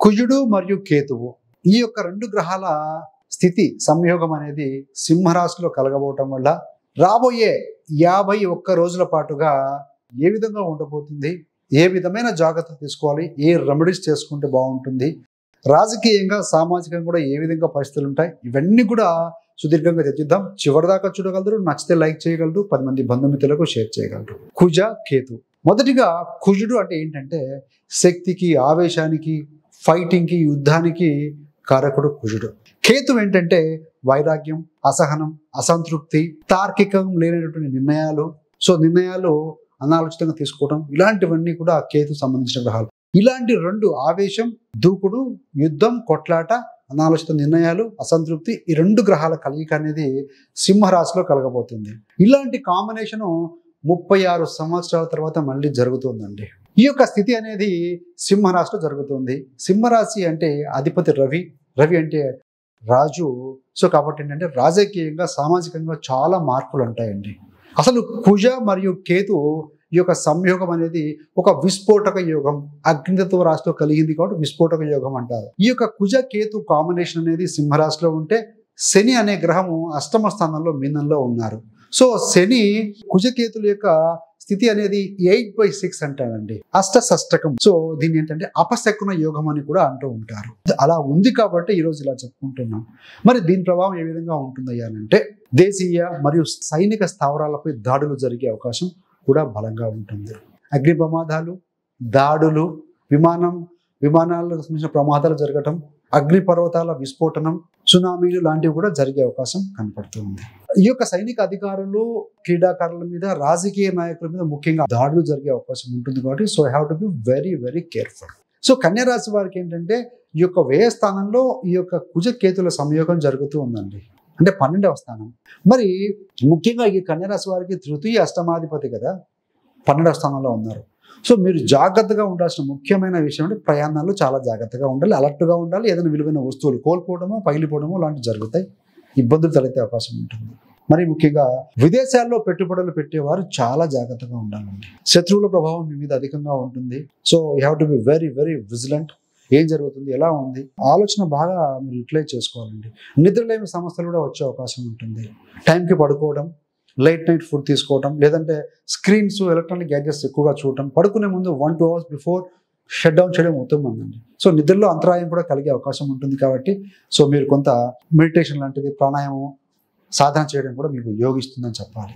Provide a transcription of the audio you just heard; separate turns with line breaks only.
కుజుడు మరియు కేతువు ఈ యొక్క రెండు గ్రహాల స్థితి సంయోగం అనేది సింహరాశిలో కలగబోవటం వల్ల రాబోయే 51 రోజుల పాటుగా ఏ విధంగా ఉండబోతుంది, ఏ విధమైన జాగ్రత్తలు తీసుకోవాలి, ఏ రెమెడీస్ చేసుకుంటే బాగుంటుంది, రాజకీయంగా సామాజికంగా కూడా ఏ విధంగా పరిస్థితులు ఉంటాయి, ఇవన్నీ కూడా సుదీర్ఘంగా చర్చిద్దాం. చివరిదాకా చూడగలరు, నచ్చితే లైక్ చేయగలరు, 10 మంది బంధుమిత్రులకు షేర్ చేయగలరు. కుజ కేతు. మొదటిగా కుజుడు అంటే ఏంటంటే శక్తికి, ఆవేశానికి, ఫైటింగ్కి, యుద్ధానికి కారకుడు కుజుడు. కేతు ఏంటంటే వైరాగ్యం, అసహనం, అసంతృప్తి, తార్కికం లేనటువంటి నిర్ణయాలు, నిర్ణయాలు అనాలోచితంగా తీసుకోవడం, ఇలాంటివన్నీ కూడా కేతు సంబంధించిన గ్రహాలు. ఇలాంటి రెండు, ఆవేశం, దూకుడు, యుద్ధం, కొట్లాట, అనాలోచిత నిర్ణయాలు, అసంతృప్తి, ఈ రెండు గ్రహాల కలయిక అనేది సింహరాశిలో కలగబోతుంది. ఇలాంటి కాంబినేషను 36 సంవత్సరాల తర్వాత మళ్ళీ జరుగుతుందండి. ఈ యొక్క స్థితి అనేది సింహరాశిలో జరుగుతుంది. సింహరాశి అంటే అధిపతి రవి, రవి అంటే రాజు. కాబట్టి ఏంటంటే రాజకీయంగా, సామాజికంగా చాలా మార్పులు ఉంటాయండి. అసలు కుజ మరియు కేతు ఈ యొక్క సంయోగం అనేది ఒక విస్ఫోటక యోగం. అగ్నితత్వ రాశిలో కలిగింది కాబట్టి విస్ఫోటక యోగం అంటారు. ఈ యొక్క కుజ కేతు కాంబినేషన్ అనేది సింహరాశిలో ఉంటే, శని అనే గ్రహము అష్టమ స్థానంలో మీనంలో ఉన్నారు. శని కుజకేతుల యొక్క స్థితి అనేది 8/6 అంటారండి, అష్టషష్టకం. దీన్ని ఏంటంటే అపశకున యోగం అని కూడా అంటూ ఉంటారు. అలా ఉంది కాబట్టి ఈరోజు ఇలా చెప్పుకుంటున్నాం. మరి దీని ప్రభావం ఏ విధంగా ఉంటుందయ్యా అంటే, దేశీయ మరియు సైనిక స్థావరాలపై దాడులు జరిగే అవకాశం కూడా బలంగా ఉంటుంది. అగ్ని ప్రమాదాలు, దాడులు, విమానాలకు సంబంధించిన ప్రమాదాలు జరగటం, అగ్ని పర్వతాల విస్ఫోటనం, సునామీలు లాంటివి కూడా జరిగే అవకాశం కనపడుతుంది. ఈ యొక్క సైనిక అధికారులు, క్రీడాకారుల మీద, రాజకీయ నాయకుల మీద ముఖ్యంగా దాడులు జరిగే అవకాశం ఉంటుంది కాబట్టి I have to be very very careful. కన్యా రాశి వారికి ఏంటంటే ఈ యొక్క వ్యయ స్థానంలో ఈ యొక్క కుజ కేతుల సంయోగం జరుగుతూ ఉందండి, అంటే 12వ స్థానం. మరి ముఖ్యంగా ఈ కన్యా రాశి వారికి తృతీయ అష్టమాధిపతి కదా 12వ స్థానంలో ఉన్నారు. మీరు జాగ్రత్తగా ఉండాల్సిన ముఖ్యమైన విషయం అంటే ప్రయాణాలు చాలా జాగ్రత్తగా ఉండాలి, అలర్ట్గా ఉండాలి. ఏదైనా విలువైన వస్తువులు కోల్పోవడమో, పగిలిపోవడమో లాంటివి జరుగుతాయి, ఇబ్బందులు తలెత్తే అవకాశం ఉంటుంది. మరి ముఖ్యంగా విదేశాల్లో పెట్టుబడులు పెట్టేవారు చాలా జాగ్రత్తగా ఉండాలండి. శత్రువుల ప్రభావం మీ మీద అధికంగా ఉంటుంది. You have to be very very vigilant. ఏం జరుగుతుంది, ఎలా ఉంది, ఆలోచన బాగా మీరు యూటిలైజ్ చేసుకోవాలండి. నిద్రలేమి సమస్యలు కూడా వచ్చే అవకాశం ఉంటుంది. టైంకి పడుకోవడం, లేట్ నైట్ ఫుడ్ తీసుకోవడం, లేదంటే స్క్రీన్స్, ఎలక్ట్రానిక్ గ్యాడ్జెట్స్ ఎక్కువగా చూడటం, పడుకునే ముందు 1-2 అవర్స్ బిఫోర్ షట్ డౌన్ చేయడం ఉత్తమమండి. నిద్రలో అంతరాయం కూడా కలిగే అవకాశం ఉంటుంది కాబట్టి మీరు కొంత మెడిటేషన్ లాంటిది, ప్రాణాయామం సాధన చేయడం కూడా మీకు యోగిస్తుందని చెప్పాలి.